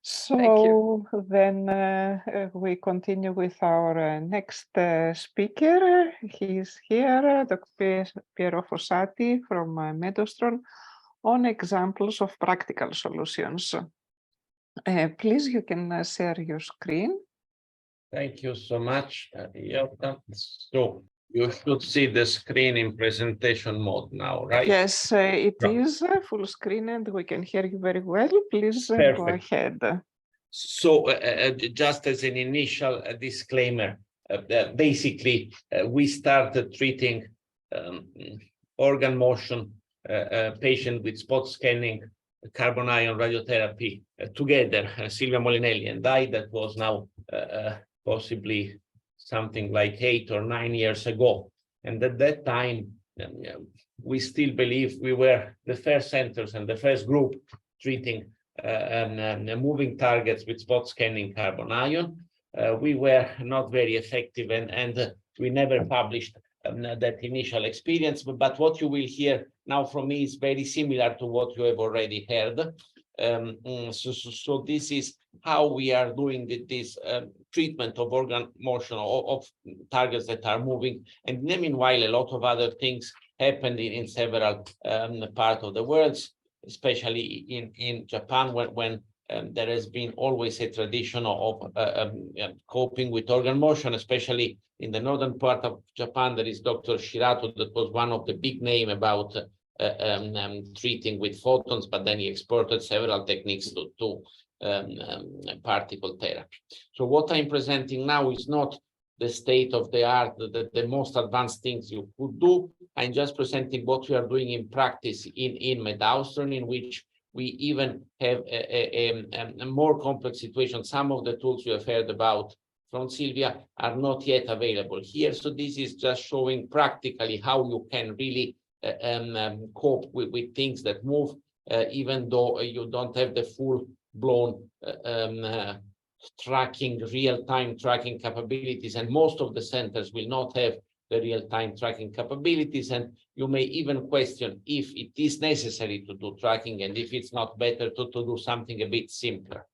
So then we continue with our next speaker. He's here, Dr. Piero Fossati from MedAustron, on examples of practical solutions. Please, you can share your screen. Thank you so much, Jota. So you should see the screen in presentation mode now, right? Yes, it is full screen and we can hear you very well. Please go ahead. So just as an initial disclaimer, basically we started treating organ motion patient with spot scanning carbon ion radiotherapy together, Silvia Molinelli and I. That was now possibly something like 8 or 9 years ago. And at that time, we still believe we were the first centers and the first group treating moving targets with spot scanning carbon ion. We were not very effective and we never published that initial experience, but what you will hear now from me is very similar to what you have already heard. So this is how we are doing this treatment of organ motion of targets that are moving. And in the meanwhile, a lot of other things happened in several parts of the world, especially in Japan, when there has been always a tradition of coping with organ motion, especially in the northern part of Japan. There is Dr. Shirato, that was one of the big name about treating with photons, but then he exported several techniques to particle therapy. So what I'm presenting now is not the state of the art, the most advanced things you could do. I'm just presenting what we are doing in practice in MedAustron, in which we even have a more complex situation. Some of the tools you have heard about from Silvia are not yet available here. So this is just showing practically how you can really cope with things that move, even though you don't have the full-blown real-time tracking capabilities, and most of the centers will not have the real-time tracking capabilities, and you may even question if it is necessary to do tracking and if it's not better to do something a bit simpler.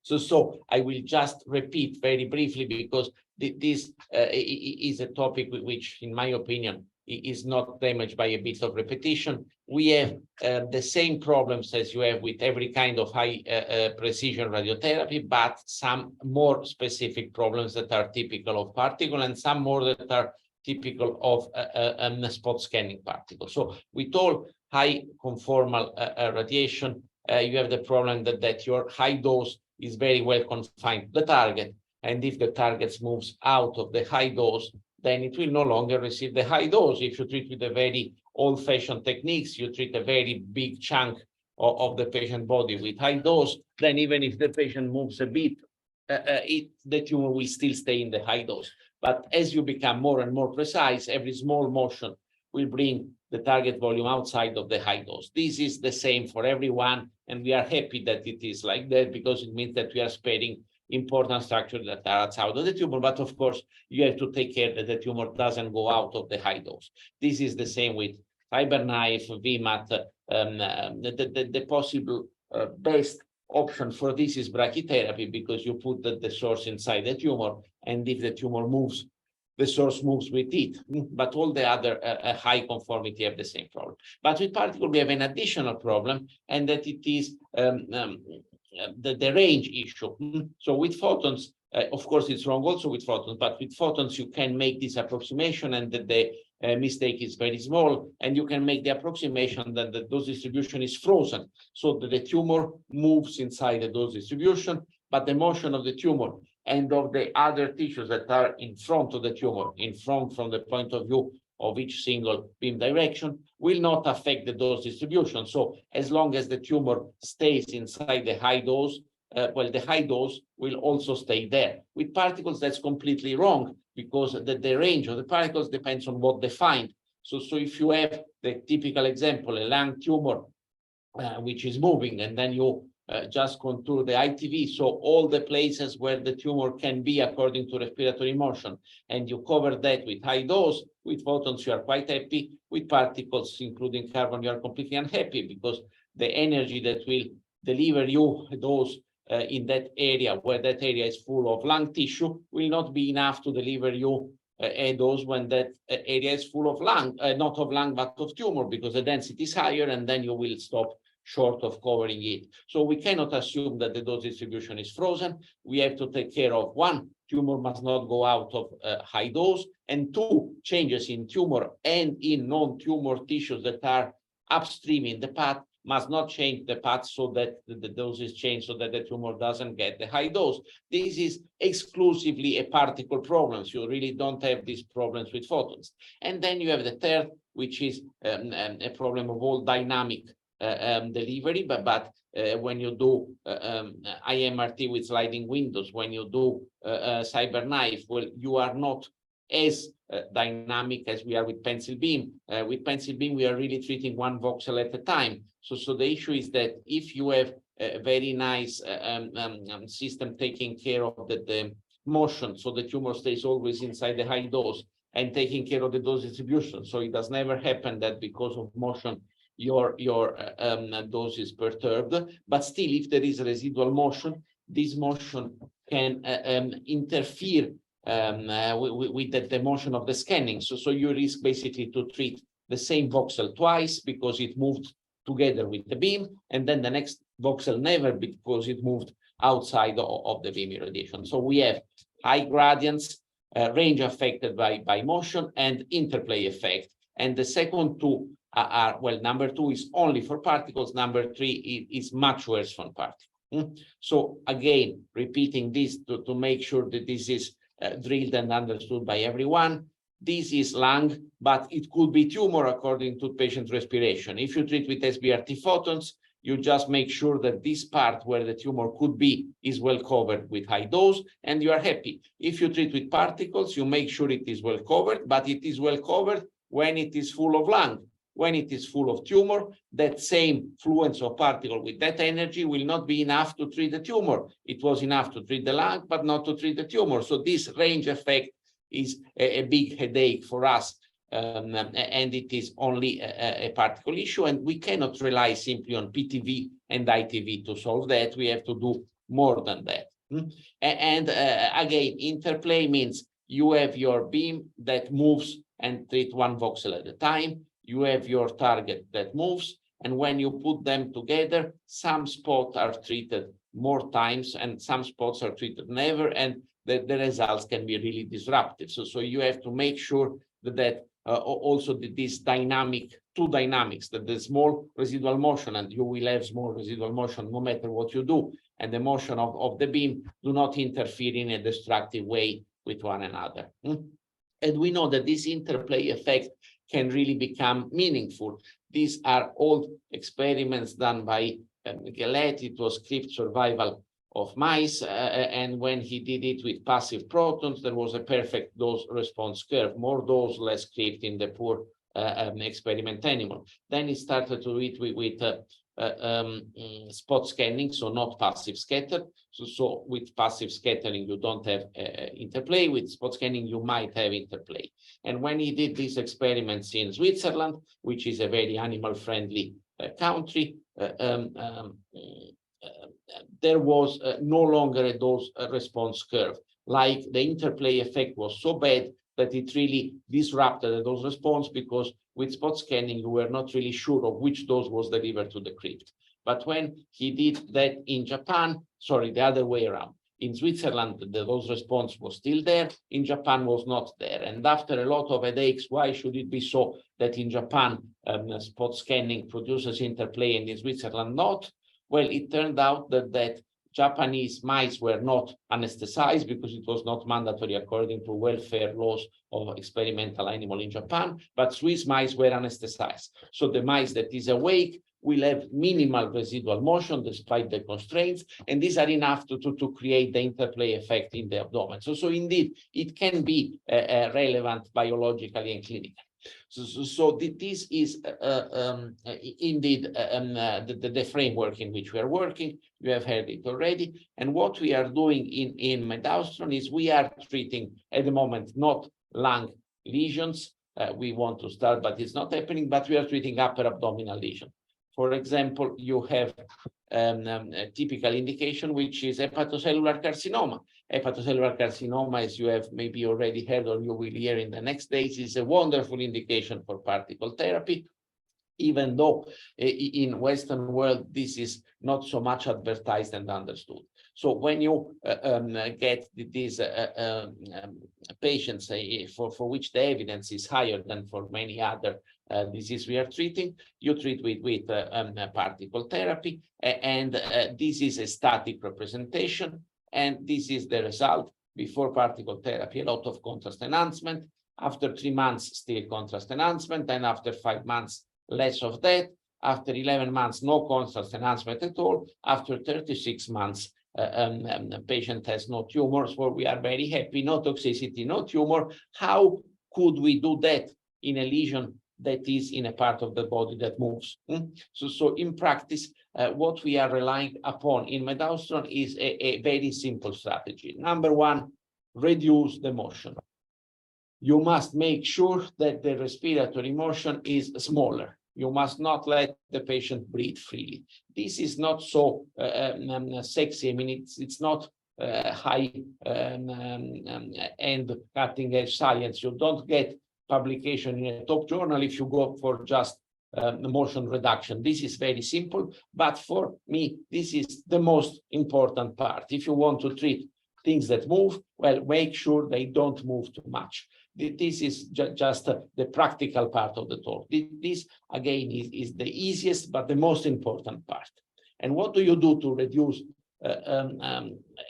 So I will just repeat very briefly, because this is a topic which, in my opinion, is not damaged by a bit of repetition. We have the same problems as you have with every kind of high precision radiotherapy, but some more specific problems that are typical of particle and some more that are typical of spot scanning particles. So with all high conformal radiation, you have the problem that your high dose is very well confined to the target. And if the target moves out of the high dose, then it will no longer receive the high dose. If you treat with the very old-fashioned techniques, you treat a very big chunk of the patient body with high dose, then even if the patient moves a bit, the tumor will still stay in the high dose. But as you become more and more precise, every small motion will bring the target volume outside of the high dose. This is the same for everyone, and we are happy that it is like that, because it means that we are sparing important structures that are outside of the tumor. But of course, you have to take care that the tumor doesn't go out of the high dose. This is the same with fiber knife, VMAT. The possible best option for this is brachytherapy, because you put the source inside the tumor, and if the tumor moves, the source moves with it. But all the other high conformity have the same problem. But with particle, we have an additional problem, and that it is the range issue. So with photons, of course, it's wrong also with photons, but with photons, you can make this approximation, and the mistake is very small, and you can make the approximation that the dose distribution is frozen, so that the tumor moves inside the dose distribution, but the motion of the tumor and of the other tissues that are in front of the tumor, in front from the point of view of each single beam direction, will not affect the dose distribution. So as long as the tumor stays inside the high dose, the high dose will also stay there. With particles, that's completely wrong, because the range of the particles depends on what they find. So if you have the typical example, a lung tumor, which is moving, and then you just contour the ITV, so all the places where the tumor can be according to respiratory motion, and you cover that with high dose. With photons, you are quite happy. With particles, including carbon, you are completely unhappy, because the energy that will deliver you a dose in that area where that area is full of lung tissue will not be enough to deliver you a dose when that area is full of lung, not of lung, but of tumor, because the density is higher, and then you will stop short of covering it. So we cannot assume that the dose distribution is frozen. We have to take care of, one, tumor must not go out of high dose, and two, changes in tumor and in non-tumor tissues that are upstream in the path must not change the path so that the dose is changed so that the tumor doesn't get the high dose. This is exclusively a particle problem. So you really don't have these problems with photons. And then you have the third, which is a problem of all dynamic delivery, but when you do IMRT with sliding windows, when you do CyberKnife, well, you are not as dynamic as we are with pencil beam. With pencil beam, we are really treating one voxel at a time. So the issue is that if you have a very nice system taking care of the motion, so the tumor stays always inside the high dose, and taking care of the dose distribution, so it does never happen that because of motion your dose is perturbed. But still, if there is residual motion, this motion can interfere with the motion of the scanning. So you risk basically to treat the same voxel twice because it moved together with the beam, and then the next voxel never, because it moved outside of the beam irradiation. So we have high gradients, range affected by motion, and interplay effect. And the second two are, well, number two is only for particles, number three is much worse for particles. So again, repeating this to make sure that this is drilled and understood by everyone. This is lung, but it could be tumor according to patient respiration. If you treat with SBRT photons, you just make sure that this part where the tumor could be is well covered with high dose, and you are happy. If you treat with particles, you make sure it is well covered, but it is well covered when it is full of lung. When it is full of tumor, that same fluence of particle with that energy will not be enough to treat the tumor. It was enough to treat the lung, but not to treat the tumor. So this range effect is a big headache for us, and it is only a particle issue, and we cannot rely simply on PTV and ITV to solve that. We have to do more than that. And again, interplay means you have your beam that moves and treat one voxel at a time. You have your target that moves, and when you put them together, some spots are treated more times and some spots are treated never, and the results can be really disruptive. So you have to make sure that also this two dynamics, that the small residual motion, and you will have small residual motion no matter what you do, and the motion of the beam do not interfere in a destructive way with one another. And we know that this interplay effect can really become meaningful. These are old experiments done by Gallet. It was crypt survival of mice, and when he did it with passive protons, there was a perfect dose response curve, more dose, less crypt in the poor experiment animal. Then he started to do it with spot scanning, so not passive scatter. So with passive scattering, you don't have interplay. With spot scanning, you might have interplay. And when he did these experiments in Switzerland, which is a very animal-friendly country, there was no longer a dose response curve. Like the interplay effect was so bad that it really disrupted the dose response, because with spot scanning, you were not really sure of which dose was delivered to the crypt. But when he did that in Japan, sorry, the other way around, in Switzerland, the dose response was still there, in Japan was not there. And after a lot of headaches, why should it be so that in Japan, spot scanning produces interplay and in Switzerland not? Well, it turned out that Japanese mice were not anesthetized because it was not mandatory according to welfare laws of experimental animal in Japan, but Swiss mice were anesthetized. So the mice that is awake will have minimal residual motion despite the constraints, and these are enough to create the interplay effect in the abdomen. So indeed, it can be relevant biologically and clinically. So this is indeed the framework in which we are working. You have heard it already. And what we are doing in MedAustron is we are treating at the moment not lung lesions. We want to start, but it's not happening, but we are treating upper abdominal lesion. For example, you have a typical indication, which is hepatocellular carcinoma. Hepatocellular carcinoma, as you have maybe already heard or you will hear in the next days, is a wonderful indication for particle therapy, even though in Western world, this is not so much advertised and understood. So when you get these patients for which the evidence is higher than for many other diseases we are treating, you treat with particle therapy, and this is a static representation, and this is the result before particle therapy, a lot of contrast enhancement. After 3 months, still contrast enhancement, and after 5 months, less of that. After 11 months, no contrast enhancement at all. After 36 months, the patient has no tumors, where we are very happy, no toxicity, no tumor. How could we do that in a lesion that is in a part of the body that moves? So in practice, what we are relying upon in MedAustron is a very simple strategy. Number one, reduce the motion. You must make sure that the respiratory motion is smaller. You must not let the patient breathe freely. This is not so sexy. I mean, it's not high end cutting edge science. You don't get publication in a top journal if you go for just motion reduction. This is very simple, but for me, this is the most important part. If you want to treat things that move, well, make sure they don't move too much. This is just the practical part of the talk. This, again, is the easiest, but the most important part. And what do you do to reduce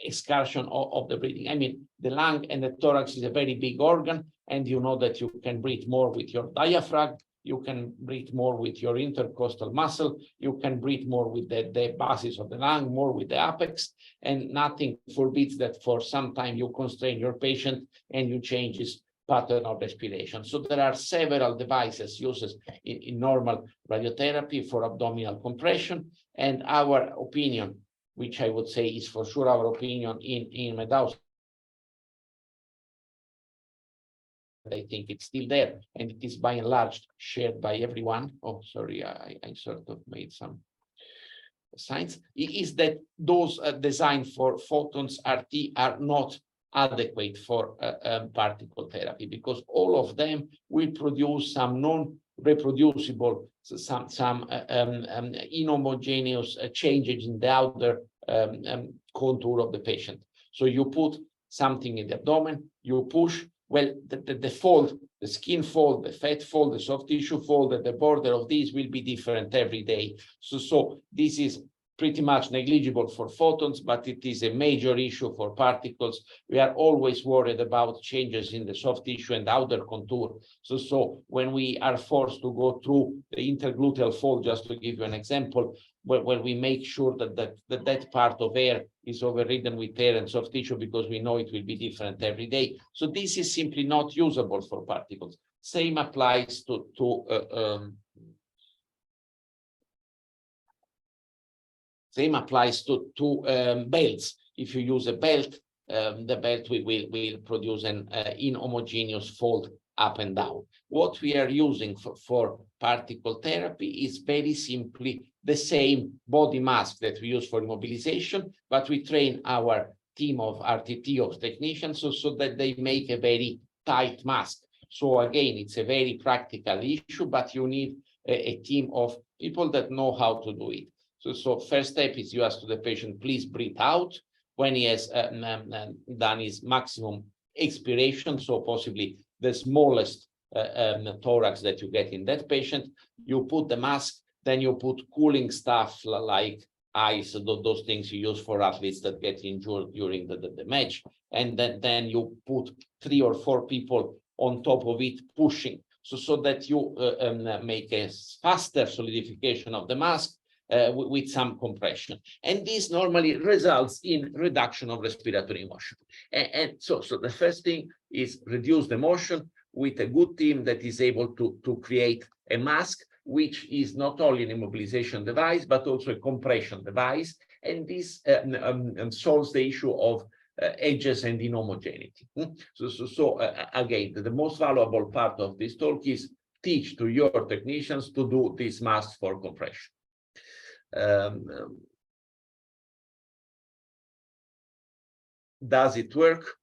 excursion of the breathing? I mean, the lung and the thorax is a very big organ, and you know that you can breathe more with your diaphragm, you can breathe more with your intercostal muscle, you can breathe more with the basis of the lung, more with the apex, and nothing forbids that for some time you constrain your patient and you change his pattern of respiration. So there are several devices used in normal radiotherapy for abdominal compression, and our opinion, which I would say is for sure our opinion in MedAustron, I think it's still there, and it is by and large shared by everyone. Oh, sorry, I sort of made some signs. Is that those designed for photons RT are not adequate for particle therapy, because all of them will produce some non-reproducible, some inhomogeneous changes in the outer contour of the patient. So you put something in the abdomen, you push, well, the fold, the skin fold, the fat fold, the soft tissue fold, at the border of these will be different every day. So this is pretty much negligible for photons, but it is a major issue for particles. We are always worried about changes in the soft tissue and outer contour. So when we are forced to go through the intergluteal fold, just to give you an example, where we make sure that part of air is overridden with air and soft tissue, because we know it will be different every day. So this is simply not usable for particles. Same applies to belts. If you use a belt, the belt will produce an inhomogeneous fold up and down. What we are using for particle therapy is very simply the same body mask that we use for immobilization, but we train our team of RTT of technicians so that they make a very tight mask. So again, it's a very practical issue, but you need a team of people that know how to do it. So first step is you ask to the patient, please breathe out. When he has done his maximum expiration, so possibly the smallest thorax that you get in that patient, you put the mask, then you put cooling stuff like ice, those things you use for athletes that get injured during the match. And then you put 3 or 4 people on top of it pushing, so that you make a faster solidification of the mask with some compression. And this normally results in reduction of respiratory motion. And so the first thing is reduce the motion with a good team that is able to create a mask, which is not only an immobilization device, but also a compression device. And this solves the issue of edges and inhomogeneity. So again, the most valuable part of this talk is teach to your technicians to do these masks for compression. Does it work?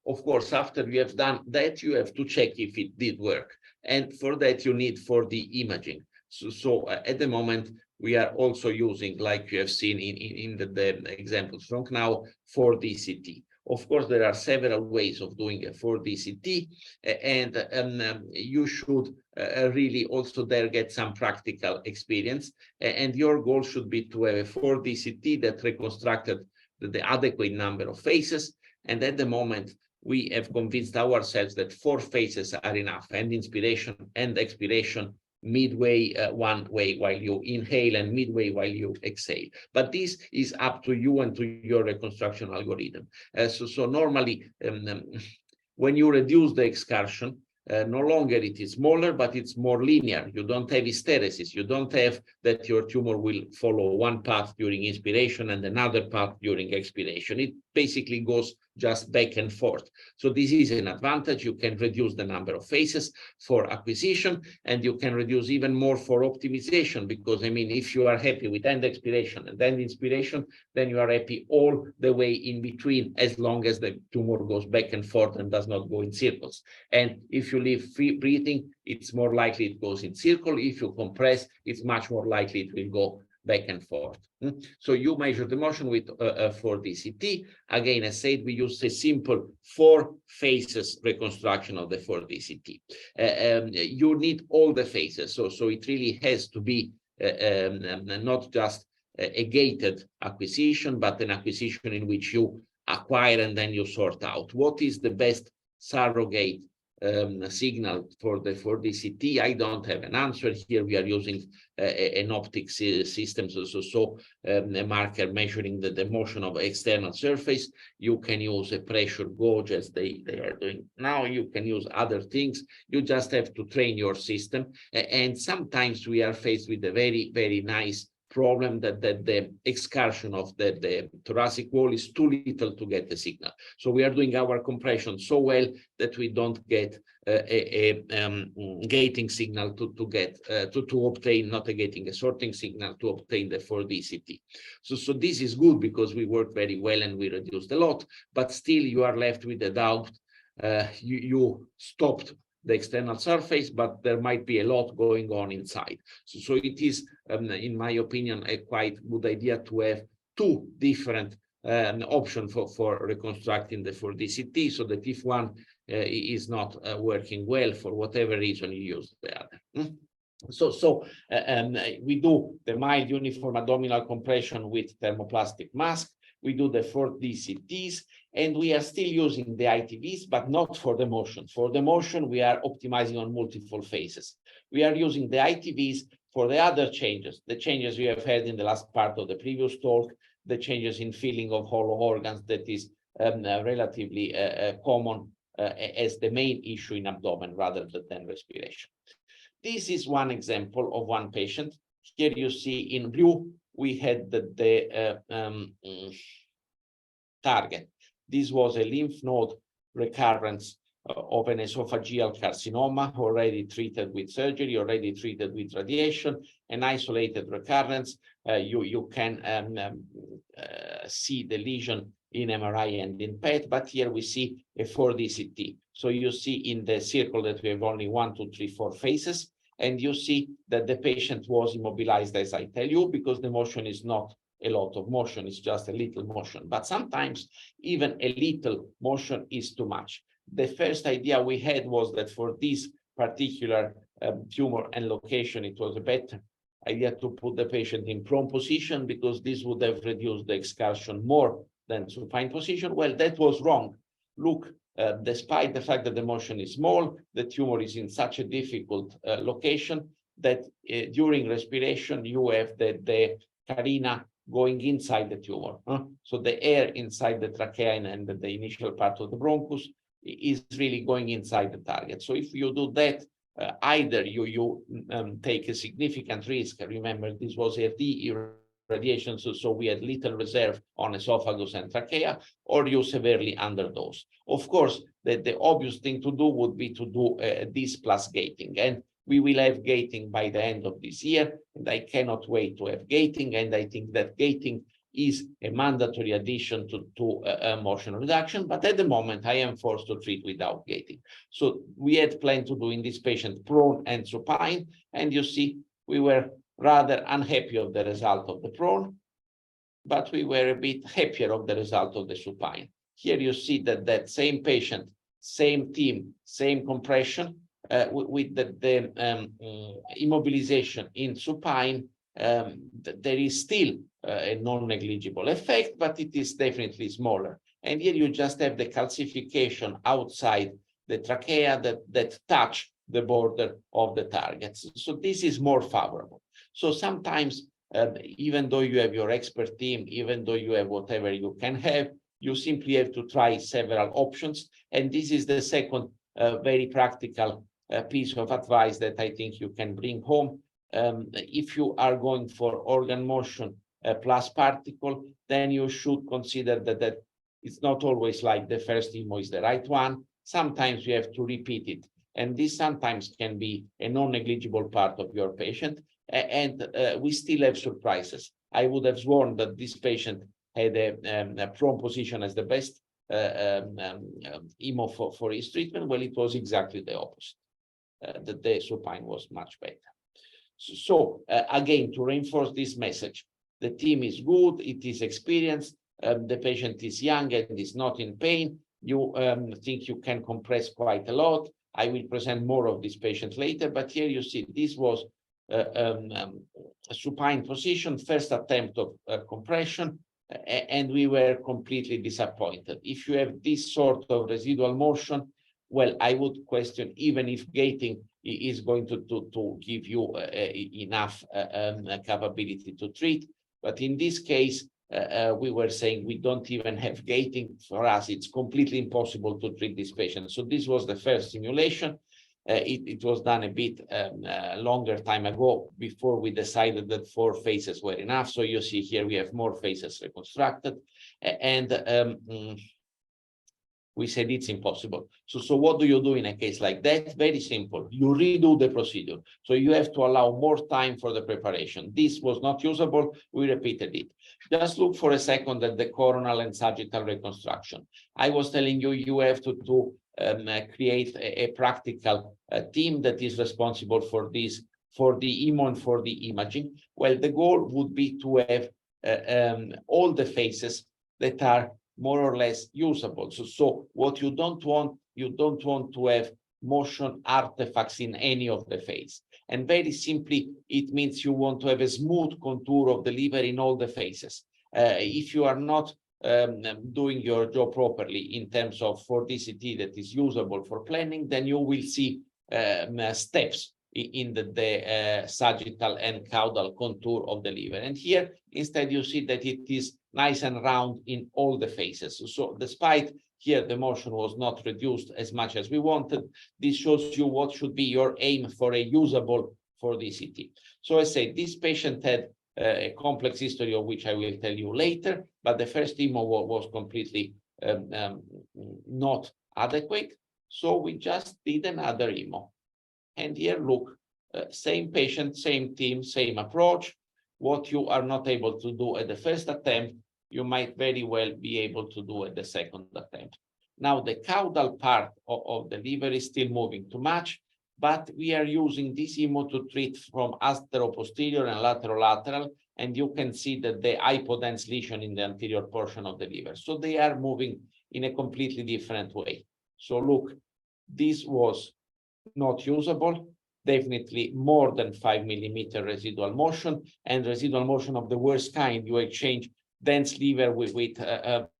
Of course, after you have done that, you have to check if it did work. And for that, you need 4D imaging. So at the moment, we are also using, like you have seen in the examples from now, 4D CT. Of course, there are several ways of doing a 4D CT, and you should really also there get some practical experience. And your goal should be to have a 4D CT that reconstructed the adequate number of faces. And at the moment, we have convinced ourselves that 4 faces are enough, and inspiration and expiration midway one way while you inhale and midway while you exhale. But this is up to you and to your reconstruction algorithm. So normally, when you reduce the excursion, no longer it is smaller, but it's more linear. You don't have hysteresis. You don't have that your tumor will follow one path during inspiration and another path during expiration. It basically goes just back and forth. So this is an advantage. You can reduce the number of phases for acquisition, and you can reduce even more for optimization, because I mean, if you are happy with end expiration and end inspiration, then you are happy all the way in between, as long as the tumor goes back and forth and does not go in circles. And if you leave free breathing, it's more likely it goes in circle. If you compress, it's much more likely it will go back and forth. So you measure the motion with 4D CT. Again, as said, we use a simple 4 phases reconstruction of the 4D CT. You need all the phases, so it really has to be not just a gated acquisition, but an acquisition in which you acquire and then you sort out. What is the best surrogate signal for the 4D CT? I don't have an answer here. We are using an optics system, so a marker measuring the motion of external surface. You can use a pressure gauge, as they are doing now. You can use other things. You just have to train your system. And sometimes we are faced with a very, very nice problem that the excursion of the thoracic wall is too little to get the signal. So we are doing our compression so well that we don't get a gating signal to obtain, not a gating, a sorting signal to obtain the 4D CT. So this is good because we work very well and we reduced a lot, but still you are left with the doubt. You stopped the external surface, but there might be a lot going on inside. So it is, in my opinion, a quite good idea to have 2 different options for reconstructing the 4D CT, so that if one is not working well for whatever reason, you use the other. So we do the mild uniform abdominal compression with thermoplastic mask. We do the 4D CTs, and we are still using the ITVs, but not for the motion. For the motion, we are optimizing on multiple phases. We are using the ITVs for the other changes, the changes we have had in the last part of the previous talk, the changes in filling of hollow organs that is relatively common as the main issue in abdomen rather than respiration. This is one example of one patient. Here you see in blue, we had the target. This was a lymph node recurrence of an esophageal carcinoma, already treated with surgery, already treated with radiation, an isolated recurrence. You can see the lesion in MRI and in PET, but here we see a 4D CT. So you see in the circle that we have only 1, 2, 3, 4 phases, and you see that the patient was immobilized, as I tell you, because the motion is not a lot of motion, it's just a little motion. But sometimes even a little motion is too much. The first idea we had was that for this particular tumor and location, it was a better idea to put the patient in prone position, because this would have reduced the excursion more than supine position. Well, that was wrong. Look, despite the fact that the motion is small, the tumor is in such a difficult location that during respiration, you have the carina going inside the tumor. So the air inside the trachea and the initial part of the bronchus is really going inside the target. So if you do that, either you take a significant risk. Remember, this was RD irradiation, so we had little reserve on esophagus and trachea, or you severely underdose. Of course, the obvious thing to do would be to do this plus gating. And we will have gating by the end of this year, and I cannot wait to have gating, and I think that gating is a mandatory addition to motion reduction, but at the moment I am forced to treat without gating. So we had planned to do in this patient prone and supine, and you see we were rather unhappy of the result of the prone, but we were a bit happier of the result of the supine. Here you see that that same patient, same team, same compression, with the immobilization in supine, there is still a non-negligible effect, but it is definitely smaller. And here you just have the calcification outside the trachea that touch the border of the targets. So this is more favorable. So sometimes, even though you have your expert team, even though you have whatever you can have, you simply have to try several options. And this is the second very practical piece of advice that I think you can bring home. If you are going for organ motion plus particle, then you should consider that it's not always like the first IMO is the right one. Sometimes you have to repeat it. And this sometimes can be a non-negligible part of your patient. And we still have surprises. I would have sworn that this patient had a prone position as the best IMO for his treatment. Well, it was exactly the opposite. The supine was much better. So again, to reinforce this message, the team is good, it is experienced, the patient is young and is not in pain. You think you can compress quite a lot. I will present more of this patient later, but here you see this was a supine position, first attempt of compression, and we were completely disappointed. If you have this sort of residual motion, well, I would question even if gating is going to give you enough capability to treat. But in this case, we were saying we don't even have gating. For us, it's completely impossible to treat this patient. So this was the first simulation. It was done a bit longer time ago before we decided that 4 phases were enough. So you see here we have more phases reconstructed, and we said it's impossible. So what do you do in a case like that? Very simple. You redo the procedure. So you have to allow more time for the preparation. This was not usable. We repeated it. Just look for a second at the coronal and sagittal reconstruction. I was telling you, you have to create a practical team that is responsible for this, for the IMO and for the imaging. Well, the goal would be to have all the phases that are more or less usable. So what you don't want to have motion artifacts in any of the phase. And very simply, it means you want to have a smooth contour of the liver in all the phases. If you are not doing your job properly in terms of 4D CT that is usable for planning, then you will see steps in the sagittal and caudal contour of the liver. And here, instead, you see that it is nice and round in all the phases. So despite here the motion was not reduced as much as we wanted, this shows you what should be your aim for a usable 4D CT. So I say this patient had a complex history of which I will tell you later, but the first IMO was completely not adequate. So we just did another IMO. And here, look, same patient, same team, same approach. What you are not able to do at the first attempt, you might very well be able to do at the second attempt. Now, the caudal part of the liver is still moving too much, but we are using this IMO to treat from anteroposterior and lateral, and you can see that the hypodense lesion in the anterior portion of the liver. So they are moving in a completely different way. So look, this was not usable, definitely more than 5 millimeter residual motion, and residual motion of the worst kind. You exchange dense liver with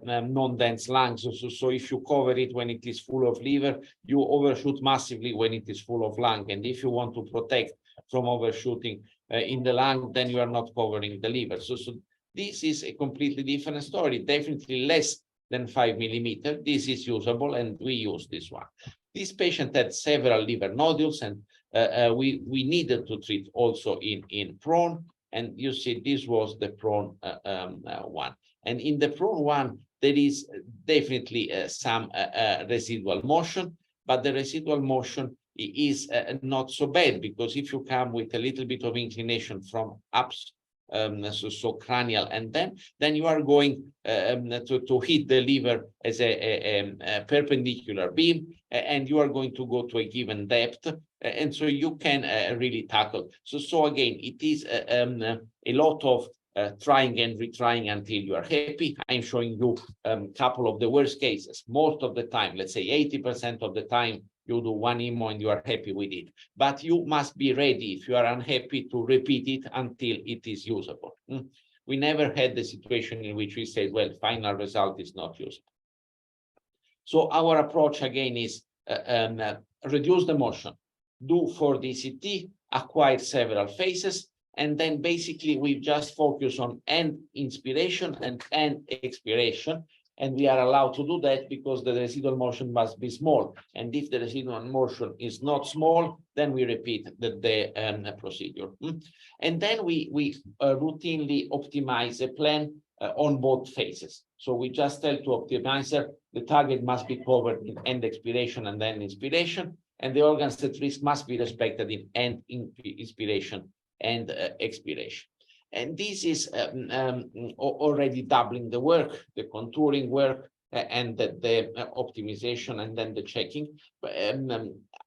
non-dense lungs. So if you cover it when it is full of liver, you overshoot massively when it is full of lung. And if you want to protect from overshooting in the lung, then you are not covering the liver. So this is a completely different story, definitely less than 5 millimeter. This is usable, and we use this one. This patient had several liver nodules, and we needed to treat also in prone. And you see, this was the prone one. And in the prone one, there is definitely some residual motion, but the residual motion is not so bad, because if you come with a little bit of inclination from ups, so cranial, and then you are going to hit the liver as a perpendicular beam, and you are going to go to a given depth, and so you can really tackle. So again, it is a lot of trying and retrying until you are happy. I'm showing you a couple of the worst cases. Most of the time, let's say 80% of the time, you do one IMO and you are happy with it. But you must be ready, if you are unhappy, to repeat it until it is usable. We never had the situation in which we said, well, final result is not usable. So our approach again is reduce the motion, do 4D CT, acquire several phases, and then basically we just focus on end inspiration and end expiration. And we are allowed to do that because the residual motion must be small. And if the residual motion is not small, then we repeat the procedure. And then we routinely optimize a plan on both phases. So we just tell to optimizer, the target must be covered in end expiration and then inspiration, and the organs at risk must be respected in end inspiration and expiration. And this is already doubling the work, the contouring work, and the optimization, and then the checking. But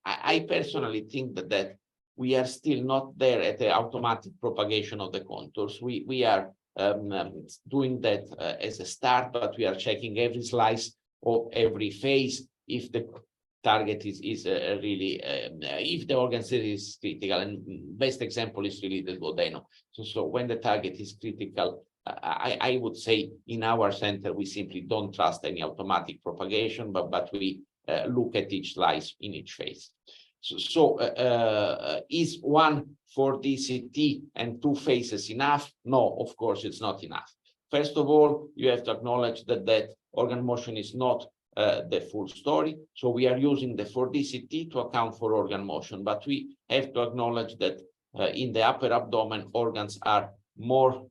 I personally think that we are still not there at the automatic propagation of the contours. We are doing that as a start, but we are checking every slice of every phase if the target is really, if the organ is critical, and best example is really the duodenum. So when the target is critical, I would say in our center, we simply don't trust any automatic propagation, but we look at each slice in each phase. So is one 4D CT and 2 phases enough? No, of course, it's not enough. First of all, you have to acknowledge that organ motion is not the full story. So we are using the 4D CT to account for organ motion, but we have to acknowledge that in the upper abdomen, organs are more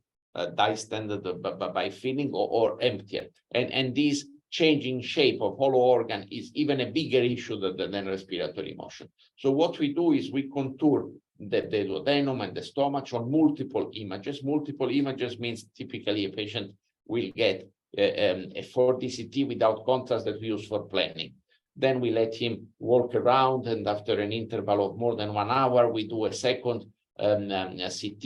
distended by feeling or emptier. And this changing shape of hollow organ is even a bigger issue than respiratory motion. So what we do is we contour the duodenum and the stomach on multiple images. Multiple images means typically a patient will get a 4D CT without contrast that we use for planning. Then we let him walk around, and after an interval of more than 1 hour, we do a second CT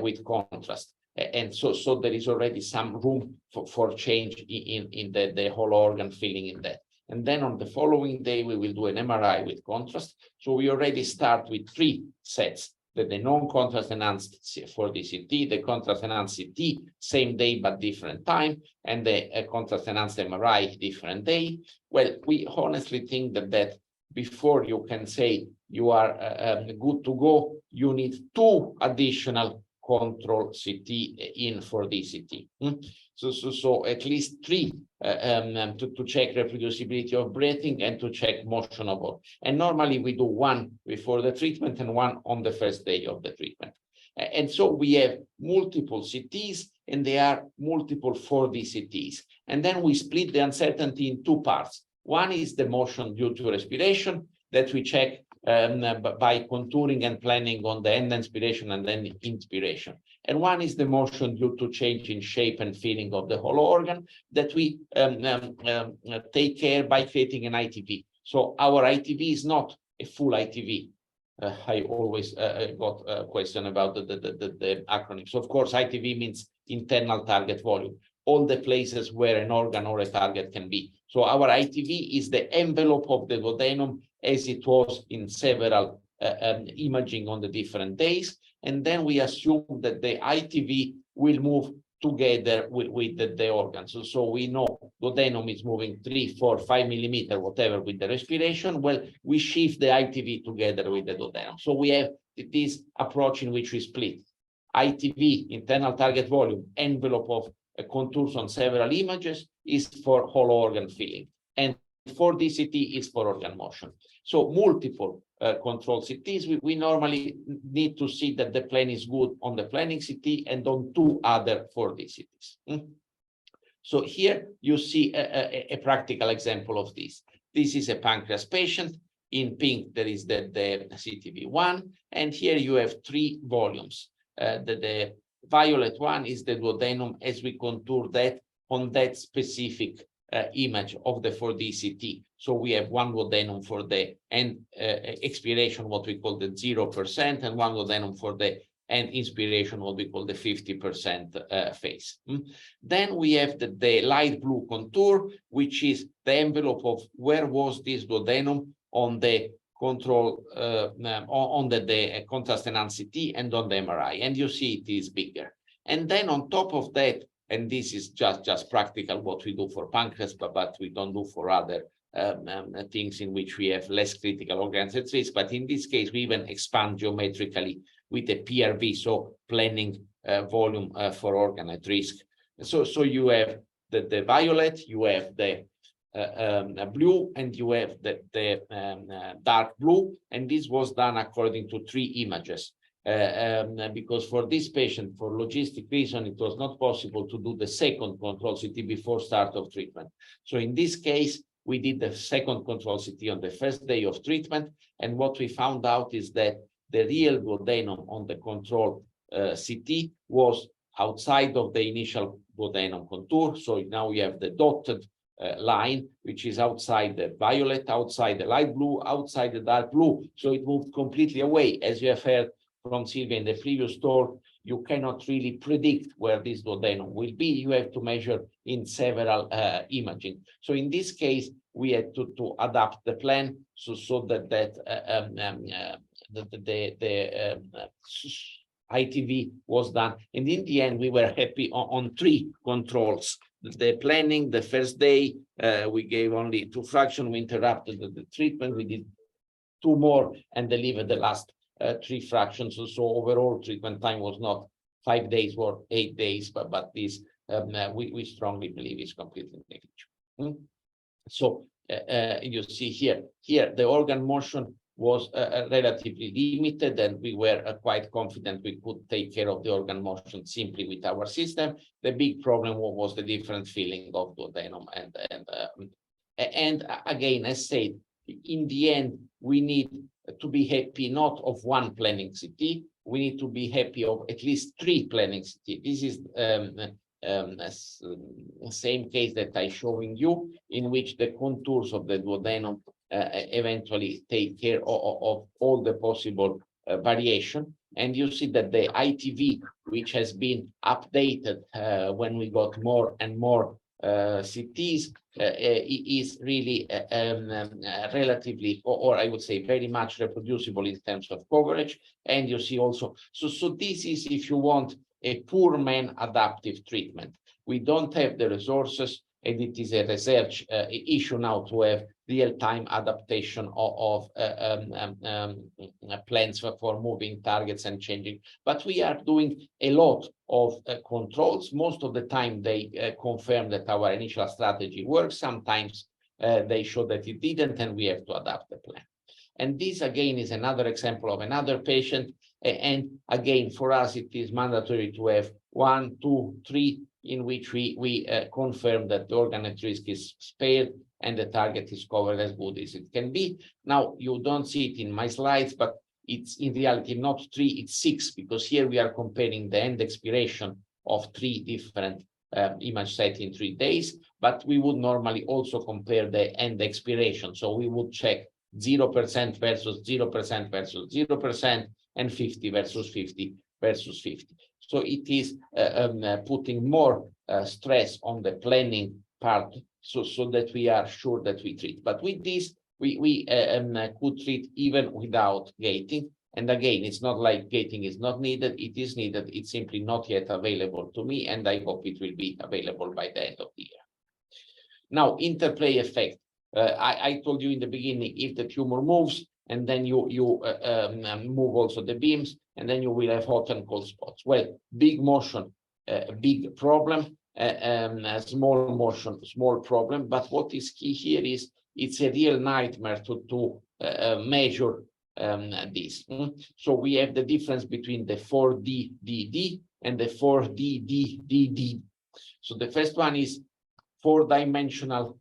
with contrast. And so there is already some room for change in the whole organ feeling in that. And then on the following day, we will do an MRI with contrast. So we already start with 3 sets. The non-contrast enhanced 4D CT, the contrast enhanced CT, same day but different time, and the contrast enhanced MRI, different day. Well, we honestly think that before you can say you are good to go, you need 2 additional control CT in 4D CT. So at least 3 to check reproducibility of breathing and to check motion of all. And normally we do 1 before the treatment and 1 on the first day of the treatment. And so we have multiple CTs, and there are multiple 4D CTs. And then we split the uncertainty in 2 parts. One is the motion due to respiration that we check by contouring and planning on the end inspiration and then inspiration. And one is the motion due to change in shape and feeling of the whole organ that we take care by creating an ITV. So our ITV is not a full ITV. I always got a question about the acronyms. Of course, ITV means internal target volume, all the places where an organ or a target can be. So our ITV is the envelope of the duodenum as it was in several imaging on the different days. And then we assume that the ITV will move together with the organs. So we know duodenum is moving 3, 4, 5 millimeter, whatever, with the respiration. Well, we shift the ITV together with the duodenum. So we have this approach in which we split ITV, internal target volume, envelope of contours on several images is for whole organ feeling, and 4D CT is for organ motion. So multiple control CTs, we normally need to see that the plan is good on the planning CT and on 2 other 4D CTs. So here you see a practical example of this. This is a pancreas patient In pink, there is the CTV1, and here you have 3 volumes. The violet one is the duodenum as we contour that on that specific image of the 4D CT. So we have one duodenum for the end expiration, what we call the 0%, and one duodenum for the end inspiration, what we call the 50% phase. Then we have the light blue contour, which is the envelope of where was this duodenum on the control on the contrast enhanced CT and on the MRI, and you see it is bigger. And then on top of that, and this is just practical what we do for pancreas, but we don't do for other things in which we have less critical organs at risk. But in this case, we even expand geometrically with a PRV, so planning volume for organ at risk. So you have the violet, you have the blue, and you have the dark blue, and this was done according to 3 images. Because for this patient, for logistic reason, it was not possible to do the second control CT before start of treatment. So in this case, we did the second control CT on the first day of treatment, and what we found out is that the real duodenum on the control CT was outside of the initial duodenum contour. So now we have the dotted line, which is outside the violet, outside the light blue, outside the dark blue. So it moved completely away. As you have heard from Silvia in the previous talk, you cannot really predict where this duodenum will be. You have to measure in several imaging. So in this case, we had to adapt the plan so that the ITV was done. And in the end, we were happy on 3 controls. The planning, the first day, we gave only 2 fractions. We interrupted the treatment. We did 2 more and delivered the last 3 fractions. So overall treatment time was not 5 days or 8 days, but this we strongly believe is completely negligible. So you see here the organ motion was relatively limited, and we were quite confident we could take care of the organ motion simply with our system. The big problem was the different feeling of duodenum, and again, as said, in the end, we need to be happy not of 1 planning CT. We need to be happy of at least 3 planning CT. This is the same case that I'm showing you, in which the contours of the duodenum eventually take care of all the possible variation. And you see that the ITV, which has been updated when we got more and more CTs, is really relatively, or I would say very much reproducible in terms of coverage. And you see also, so this is, if you want, a poor man adaptive treatment. We don't have the resources, and it is a research issue now to have real-time adaptation of plans for moving targets and changing. But we are doing a lot of controls. Most of the time, they confirm that our initial strategy works. Sometimes they show that it didn't, and we have to adapt the plan. And this, again, is another example of another patient. And again, for us, it is mandatory to have 1, 2, 3, in which we confirm that the organ at risk is spared and the target is covered as good as it can be. Now, you don't see it in my slides, but it's in reality not 3, it's 6, because here we are comparing the end expiration of 3 different image sets in 3 days, but we would normally also compare the end expiration. So we would check 0% versus 0% versus 0%, and 50 versus 50 versus 50. So it is putting more stress on the planning part, so that we are sure that we treat. But with this, we could treat even without gating. And again, it's not like gating is not needed. It is needed. It's simply not yet available to me, and I hope it will be available by the end of the year. Now, interplay effect. I told you in the beginning, if the tumor moves, and then you move also the beams, and then you will have hot and cold spots. Well, big motion, big problem, small motion, small problem. But what is key here is it's a real nightmare to measure this. So we have the difference between the 4D-DD and the 4D-DD. So the first one is 4-dimensional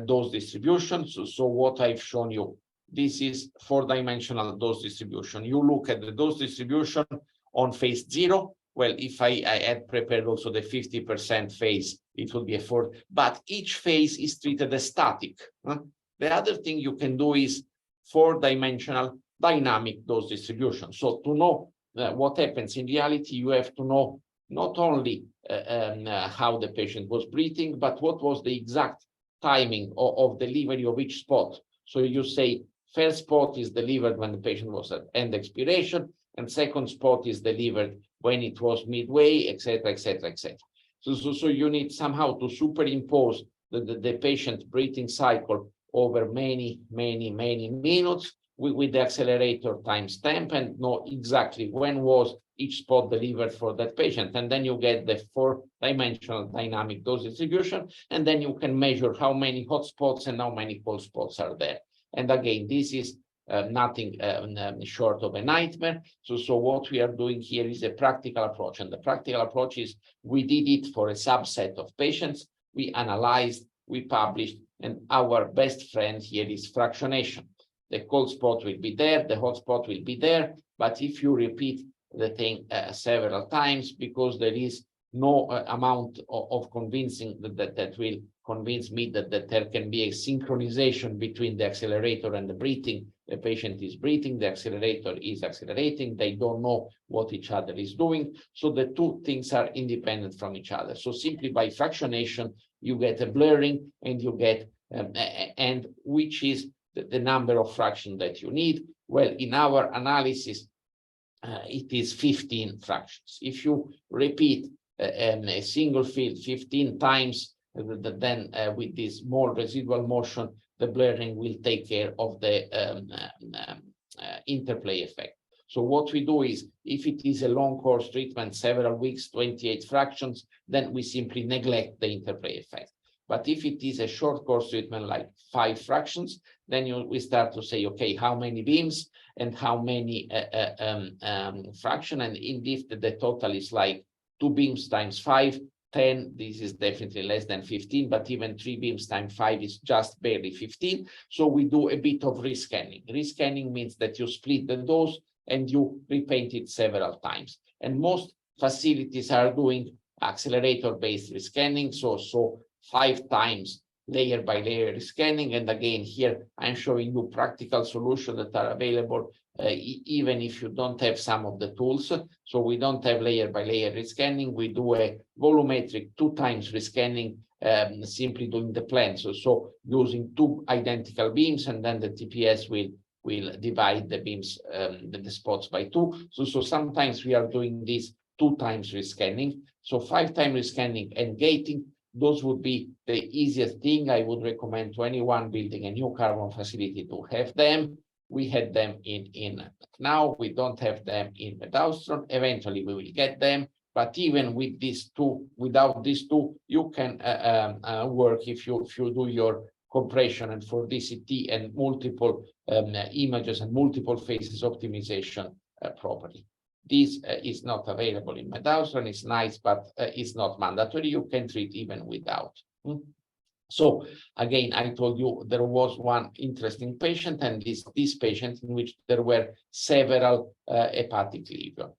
dose distribution. So what I've shown you this is four-dimensional dose distribution. You look at the dose distribution on phase 0. Well, if I had prepared also the 50% phase, it would be a 4, but each phase is treated as static. The other thing you can do is four-dimensional dynamic dose distribution. So to know what happens in reality, you have to know not only how the patient was breathing, but what was the exact timing of delivery of each spot. So you say first spot is delivered when the patient was at end expiration, and second spot is delivered when it was midway, etc., etc., etc. So you need somehow to superimpose the patient breathing cycle over many minutes with the accelerator timestamp and know exactly when was each spot delivered for that patient. And then you get the four-dimensional dynamic dose distribution, and then you can measure how many hot spots and how many cold spots are there. And again, this is nothing short of a nightmare. So what we are doing here is a practical approach. And the practical approach is we did it for a subset of patients. We analyzed, we published, and our best friend here is fractionation. The cold spot will be there, the hot spot will be there. But if you repeat the thing several times, because there is no amount of convincing that will convince me that there can be a synchronization between the accelerator and the breathing. The patient is breathing, the accelerator is accelerating. They don't know what each other is doing. So the two things are independent from each other. So simply by fractionation, you get a blurring and you get, and which is the number of fractions that you need. Well, in our analysis, it is 15 fractions. If you repeat a single field 15 times, then with this small residual motion, the blurring will take care of the interplay effect. So what we do is, if it is a long course treatment, several weeks, 28 fractions, then we simply neglect the interplay effect. But if it is a short course treatment, like 5 fractions, then we start to say, okay, how many beams and how many fraction, and if the total is like 2 beams times 5, 10, this is definitely less than 15, but even 3 beams times 5 is just barely 15. So we do a bit of rescanning. Rescanning means that you split the dose and you repaint it several times. And most facilities are doing accelerator-based rescanning, so 5 times layer by layer scanning. And again, here I'm showing you practical solutions that are available even if you don't have some of the tools. So we don't have layer by layer rescanning. We do a volumetric 2 times rescanning, simply doing the plan. So using 2 identical beams, and then the TPS will divide the beams, the spots by 2. So sometimes we are doing this 2 times rescanning. So 5 times rescanning and gating, those would be the easiest thing. I would recommend to anyone building a new carbon facility to have them. We had them in now, we don't have them in MedAustron. Eventually we will get them, but even with these 2, without these 2, you can work if you do your compression and for DCT and multiple images and multiple phases optimization properly. This is not available in MedAustron. It's nice, but it's not mandatory. You can treat even without. So again, I told you there was one interesting patient, and this patient in which there were several hepatic lesions.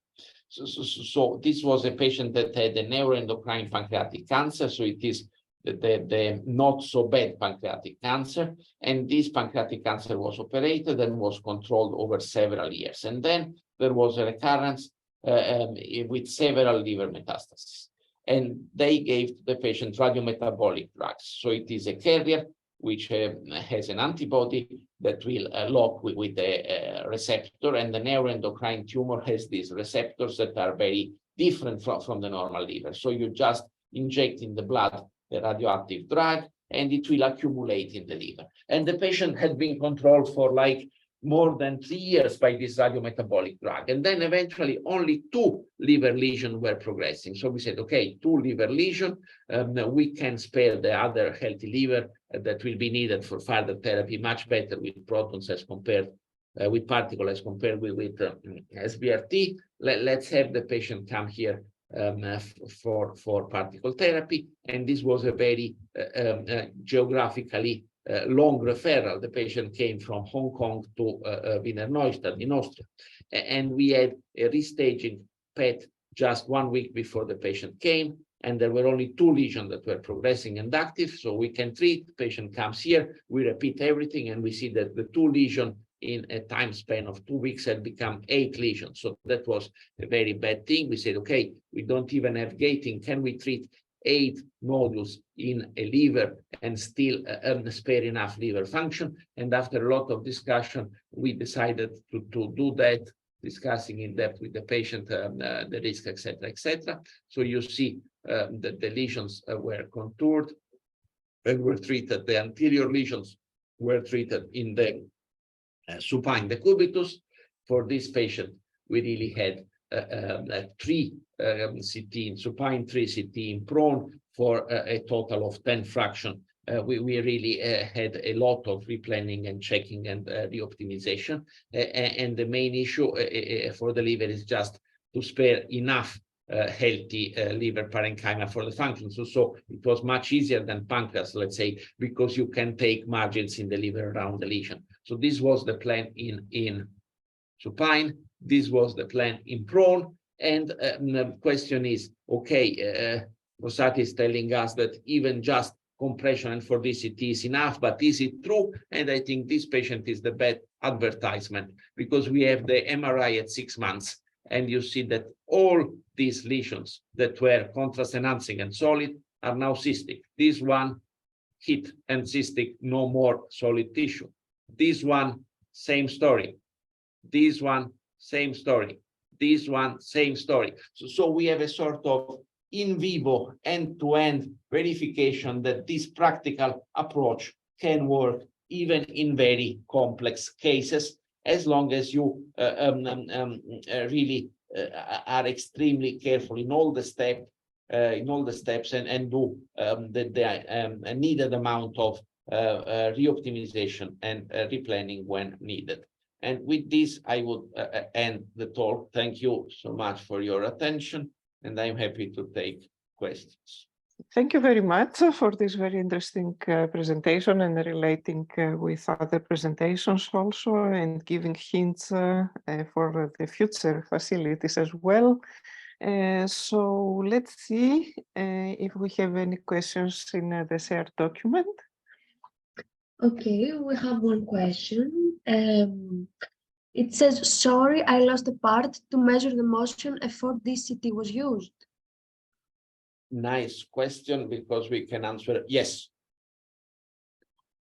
So this was a patient that had a neuroendocrine pancreatic cancer. So it is the not so bad pancreatic cancer. And this pancreatic cancer was operated and was controlled over several years. And then there was a recurrence with several liver metastases. And they gave the patient radiometabolic drugs. So it is a carrier which has an antibody that will lock with the receptor, and the neuroendocrine tumor has these receptors that are very different from the normal liver. So you just inject in the blood the radioactive drug, and it will accumulate in the liver. And the patient had been controlled for like more than 3 years by this radiometabolic drug. And then eventually only 2 liver lesions were progressing. So we said, okay, 2 liver lesions, we can spare the other healthy liver that will be needed for further therapy much better with protons as compared with particles as compared with SBRT. Let's have the patient come here for particle therapy. And this was a very geographically long referral. The patient came from Hong Kong to Wiener Neustadt in Austria. And we had a restaging PET just 1 week before the patient came. And there were only 2 lesions that were progressing and active. So we can treat, the patient comes here, we repeat everything, and we see that the 2 lesions in a time span of 2 weeks had become 8 lesions. So that was a very bad thing. We said, okay, we don't even have gating. Can we treat 8 nodules in a liver and still spare enough liver function? And after a lot of discussion, we decided to do that, discussing in depth with the patient, the risk, etc., etc. So you see that the lesions were contoured and were treated. The anterior lesions were treated in the supine decubitus. For this patient, we really had 3 CT in supine, 3 CT in prone, for a total of 10 fraction. We really had a lot of replanning and checking and reoptimization. And the main issue for the liver is just to spare enough healthy liver parenchyma for the function. So it was much easier than pancreas, let's say, because you can take margins in the liver around the lesion. So this was the plan in supine. This was the plan in prone. And the question is, okay, Fossati is telling us that even just compression and for DCT is enough, but is it true? And I think this patient is the bad advertisement, because we have the MRI at 6 months, and you see that all these lesions that were contrast enhancing and solid are now cystic. This one, hit and cystic, no more solid tissue. This one, same story. This one, same story. This one, same story. So we have a sort of in vivo end-to-end verification that this practical approach can work even in very complex cases, as long as you really are extremely careful in all the steps and do the needed amount of reoptimization and replanning when needed. And with this, I would end the talk. Thank you so much for your attention, and I'm happy to take questions. Thank you very much for this very interesting presentation, and relating with other presentations also, and giving hints for the future facilities as well. So let's see if we have any questions in the shared document. Okay, we have one question. It says, sorry, I lost a part. To measure the motion, a 4D CT was used. Nice question, because we can answer yes.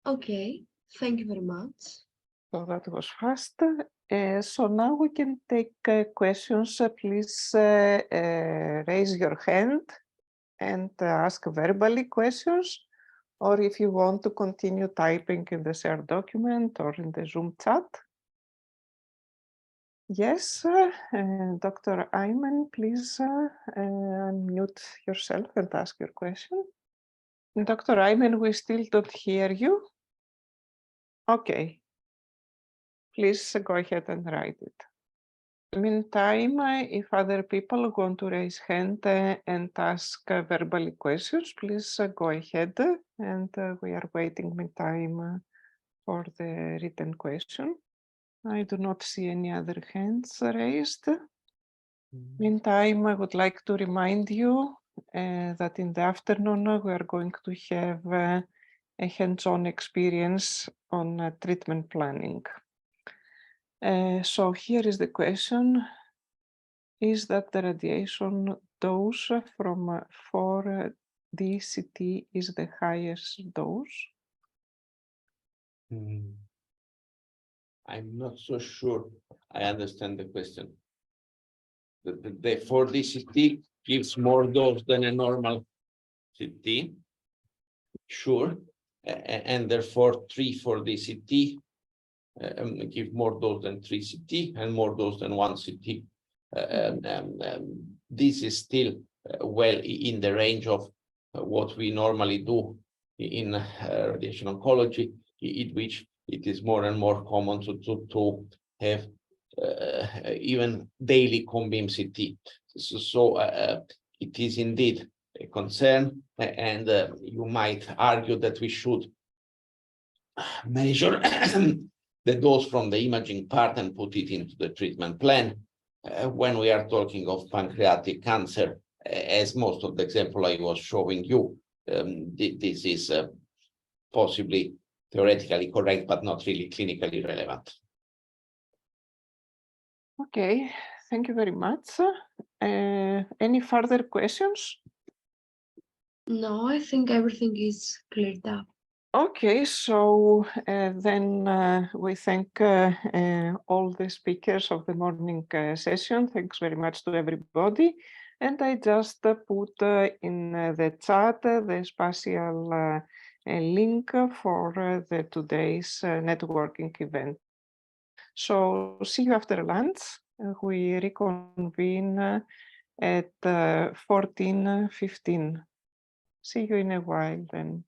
Okay, thank you very much. So that was fast. So now we can take questions. Please raise your hand and ask verbally questions, or if you want to continue typing in the shared document or in the Zoom chat. Yes, Dr. Ayman, please unmute yourself and ask your question. Dr. Ayman, we still don't hear you. Okay. Please go ahead and write it. In the meantime, if other people want to raise hand and ask verbally questions, please go ahead, and we are waiting meantime for the written question. I do not see any other hands raised. Meantime, I would like to remind you that in the afternoon we are going to have a hands-on experience on treatment planning. So here is the question. Is that the radiation dose from 4D-CT is the highest dose? I'm not so sure I understand the question. The 4D-CT gives more dose than a normal CT, sure, and therefore 4D-CT give more dose than 3CT and more dose than 1CT. This is still well in the range of what we normally do in radiation oncology, in which it is more and more common to have even daily COM-beam CT. So it is indeed a concern, and you might argue that we should measure the dose from the imaging part and put it into the treatment plan. When we are talking of pancreatic cancer, as most of the example I was showing you, this is possibly theoretically correct, but not really clinically relevant. Okay, thank you very much. Any further questions? No, I think everything is cleared up. Okay, so then we thank all the speakers of the morning session. Thanks very much to everybody. And I just put in the chat the spatial link for the today's networking event. So see you after lunch. We reconvene at 14:15. See you in a while then.